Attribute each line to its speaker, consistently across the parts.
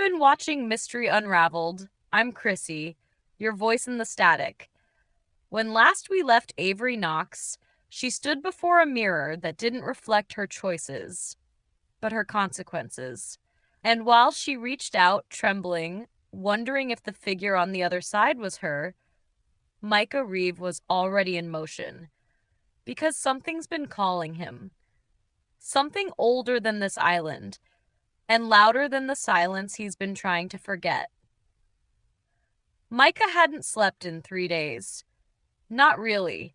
Speaker 1: been watching Mystery Unraveled. I'm Chrissy, your voice in the static. When last we left Avery Knox, she stood before a mirror that didn't reflect her choices, but her consequences. And while she reached out, trembling, wondering if the figure on the other side was her, Micah Reeve was already in motion. Because something's been calling him. Something older than this island, and louder than the silence he's been trying to forget. Micah hadn't slept in 3 days. Not really.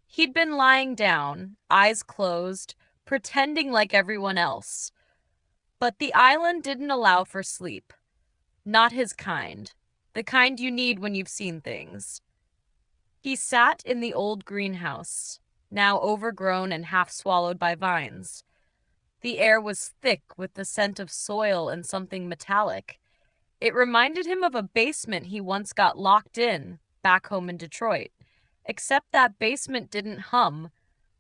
Speaker 1: He'd been lying down, eyes closed, pretending like everyone else. But the island didn't allow for sleep. Not his kind. The kind you need when you've seen things. He sat in the old greenhouse, now overgrown and half swallowed by vines. The air was thick with the scent of soil and something metallic. It reminded him of a basement he once got locked in, back home in Detroit. Except that basement didn't hum.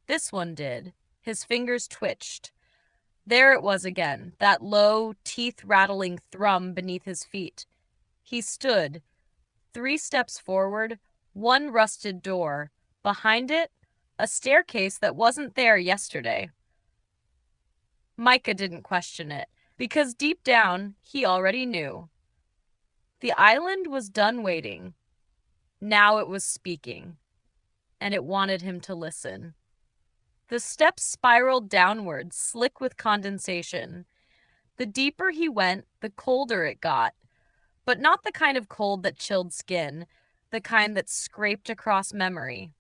Speaker 1: This one did. His fingers twitched. There it was again, that low, teeth-rattling thrum beneath his feet. He stood, 3 steps forward, one rusted door. Behind it, a staircase that wasn't there yesterday. Micah didn't question it, because deep down, he already knew. The island was done waiting. Now it was speaking, and it wanted him to listen. The steps spiraled downward, slick with condensation. The deeper he went, the colder it got, but not the kind of cold that chilled skin, the kind that scraped across memory.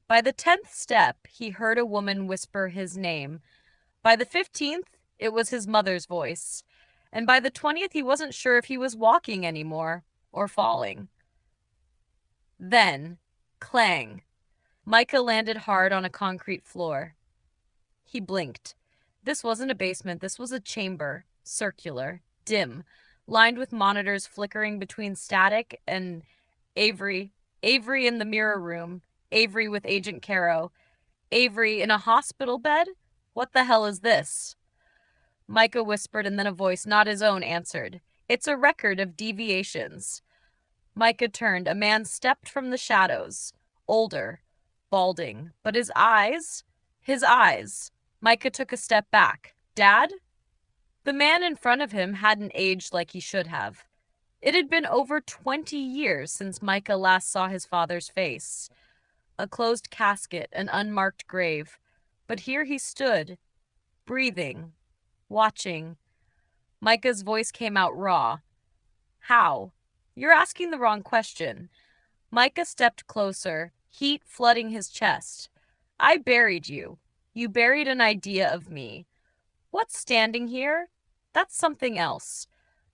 Speaker 1: By the 10th step, he heard a woman whisper his name. By the 15th, it was his mother's voice. And by the 20th, he wasn't sure if he was walking anymore or falling. Then, clang. Micah landed hard on a concrete floor. He blinked. This wasn't a basement, this was a chamber, circular, dim, lined with monitors flickering between static and Avery. Avery in the mirror room, Avery with Agent Caro, Avery in a hospital bed? What the hell is this? Micah whispered, and then a voice, not his own, answered. It's a record of deviations. Micah turned. A man stepped from the shadows. Older. Balding. But his eyes. Micah took a step back. Dad? The man in front of him hadn't aged like he should have. It had been over 20 years since Micah last saw his father's face. A closed casket, an unmarked grave. But here he stood, breathing, watching. Micah's voice came out raw. How? You're asking the wrong question. Micah stepped closer, heat flooding his chest. I buried you. You buried an idea of me. What's standing here? That's something else.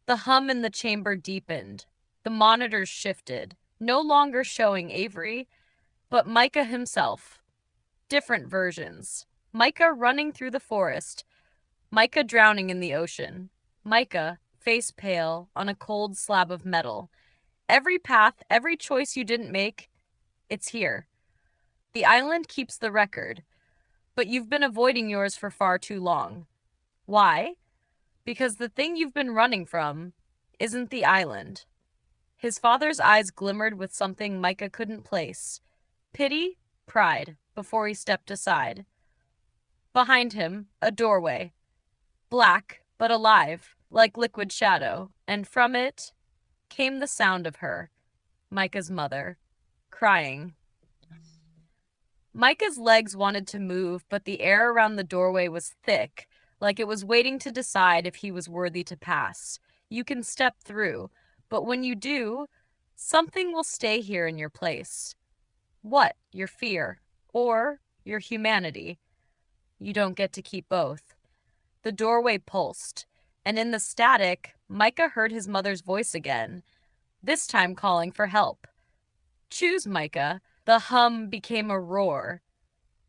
Speaker 1: The hum in the chamber deepened. The monitors shifted, no longer showing Avery, but Micah himself. Different versions. Micah running through the forest. Micah drowning in the ocean. Micah, face pale, on a cold slab of metal. Every path, every choice you didn't make, it's here. The island keeps the record, but you've been avoiding yours for far too long. Why? Because the thing you've been running from isn't the island. His father's eyes glimmered with something Micah couldn't place. Pity, pride, before he stepped aside. Behind him, a doorway. Black, but alive, like liquid shadow, and from it came the sound of her, Micah's mother, crying. Micah's legs wanted to move, but the air around the doorway was thick, like it was waiting to decide if he was worthy to pass. You can step through, but when you do, something will stay here in your place. What? Your fear, or your humanity. You don't get to keep both. The doorway pulsed, and in the static, Micah heard his mother's voice again, this time calling for help. Choose, Micah. The hum became a roar.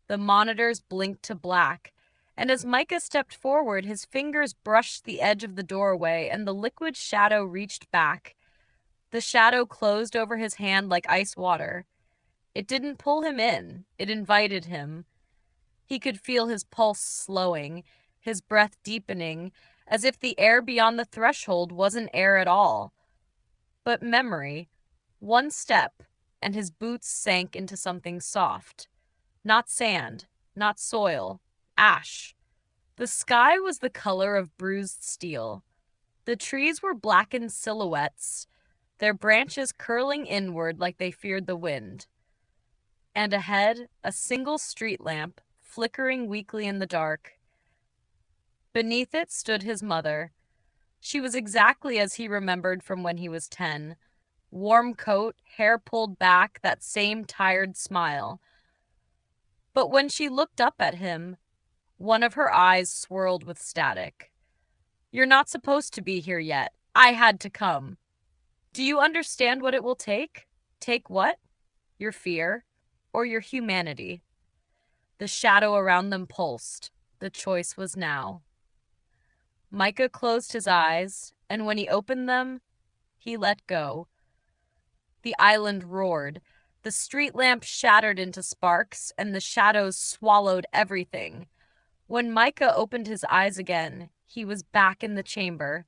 Speaker 1: The monitors blinked to black, and as Micah stepped forward, his fingers brushed the edge of the doorway, and the liquid shadow reached back. The shadow closed over his hand like ice water. It didn't pull him in. It invited him. He could feel his pulse slowing, his breath deepening, as if the air beyond the threshold wasn't air at all, but memory. One step, and his boots sank into something soft. Not sand, not soil, ash. The sky was the color of bruised steel. The trees were blackened silhouettes, their branches curling inward like they feared the wind. And ahead, a single street lamp, flickering weakly in the dark. Beneath it stood his mother. She was exactly as he remembered from when he was 10. Warm coat, hair pulled back, that same tired smile. But when she looked up at him, one of her eyes swirled with static. "You're not supposed to be here yet. I had to come. Do you understand what it will take? Take what? Your fear or your humanity?" The shadow around them pulsed. The choice was now. Micah closed his eyes, and when he opened them, he let go. The island roared. The street lamp shattered into sparks, and the shadows swallowed everything. When Micah opened his eyes again, he was back in the chamber.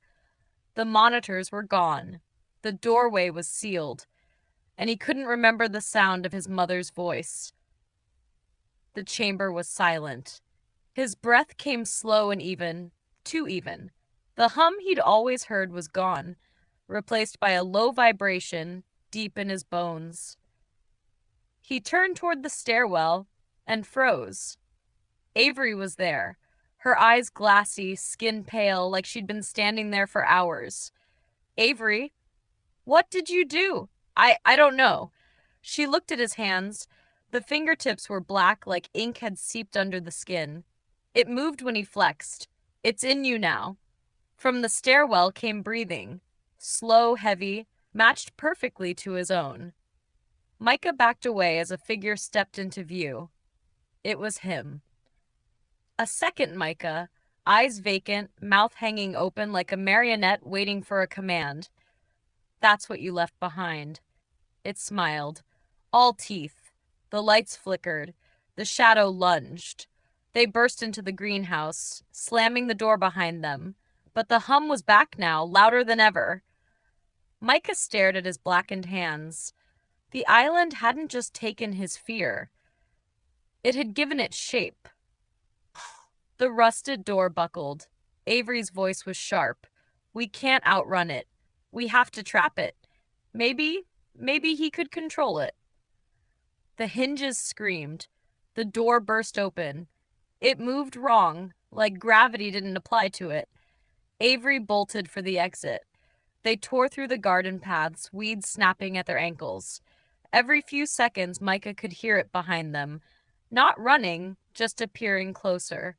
Speaker 1: The monitors were gone. The doorway was sealed, and he couldn't remember the sound of his mother's voice. The chamber was silent. His breath came slow and even, too even. The hum he'd always heard was gone, replaced by a low vibration deep in his bones. He turned toward the stairwell and froze. Avery was there, her eyes glassy, skin pale, like she'd been standing there for hours. "Avery, what did you do?" I don't know." She looked at his hands. The fingertips were black, like ink had seeped under the skin. It moved when he flexed. "It's in you now." From the stairwell came breathing, slow, heavy, matched perfectly to his own. Micah backed away as a figure stepped into view. It was him. A second Micah, eyes vacant, mouth hanging open like a marionette waiting for a command. "That's what you left behind." It smiled. All teeth. The lights flickered. The shadow lunged. They burst into the greenhouse, slamming the door behind them. But the hum was back now, louder than ever. Micah stared at his blackened hands. The island hadn't just taken his fear. It had given it shape. The rusted door buckled. Avery's voice was sharp. "We can't outrun it. We have to trap it. Maybe he could control it." The hinges screamed. The door burst open. It moved wrong, like gravity didn't apply to it. Avery bolted for the exit. They tore through the garden paths, weeds snapping at their ankles. Every few seconds, Micah could hear it behind them. Not running, just appearing closer.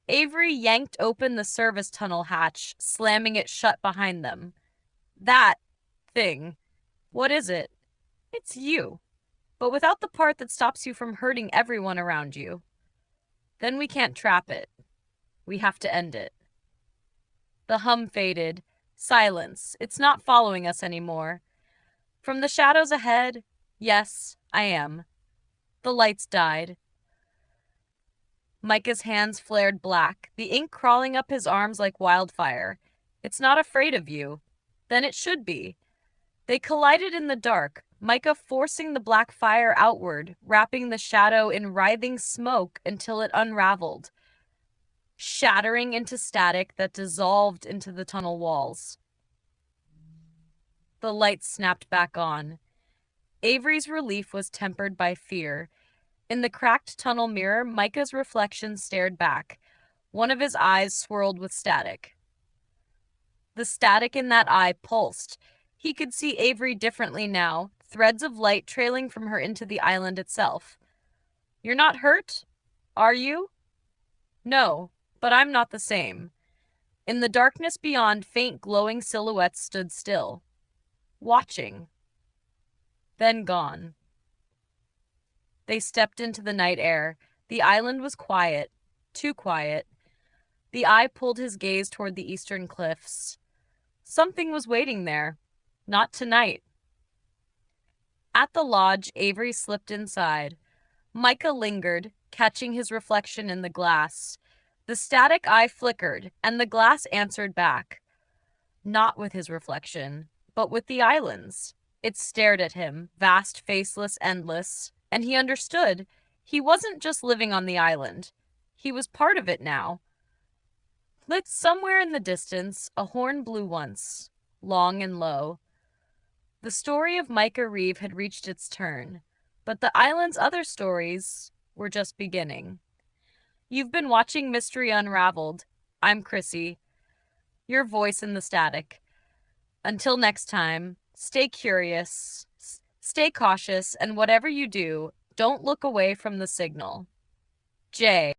Speaker 1: Avery yanked open the service tunnel hatch, slamming it shut behind them. "That thing. What is it?" "It's you, but without the part that stops you from hurting everyone around you." "Then we can't trap it. We have to end it." The hum faded. Silence. "It's not following us anymore." From the shadows ahead, "Yes, I am." The lights died. Micah's hands flared black, the ink crawling up his arms like wildfire. "It's not afraid of you. Then it should be." They collided in the dark, Micah forcing the black fire outward, wrapping the shadow in writhing smoke until it unraveled, shattering into static that dissolved into the tunnel walls. The lights snapped back on. Avery's relief was tempered by fear. In the cracked tunnel mirror, Micah's reflection stared back. One of his eyes swirled with static. The static in that eye pulsed. He could see Avery differently now, threads of light trailing from her into the island itself. "You're not hurt? Are you?" "No, but I'm not the same." In the darkness beyond, faint glowing silhouettes stood still, watching, then gone. They stepped into the night air. The island was quiet, too quiet. The eye pulled his gaze toward the eastern cliffs. Something was waiting there. Not tonight. At the lodge, Avery slipped inside. Micah lingered, catching his reflection in the glass. The static eye flickered, and the glass answered back, not with his reflection, but with the island's. It stared at him, vast, faceless, endless, and he understood. He wasn't just living on the island. He was part of it now. Lit somewhere in the distance, a horn blew once, long and low. The story of Micah Reeve had reached its turn, but the island's other stories were just beginning. You've been watching Mystery Unraveled. I'm Chrissy, your voice in the static. Until next time, stay curious, stay cautious, and whatever you do, don't look away from the signal. J.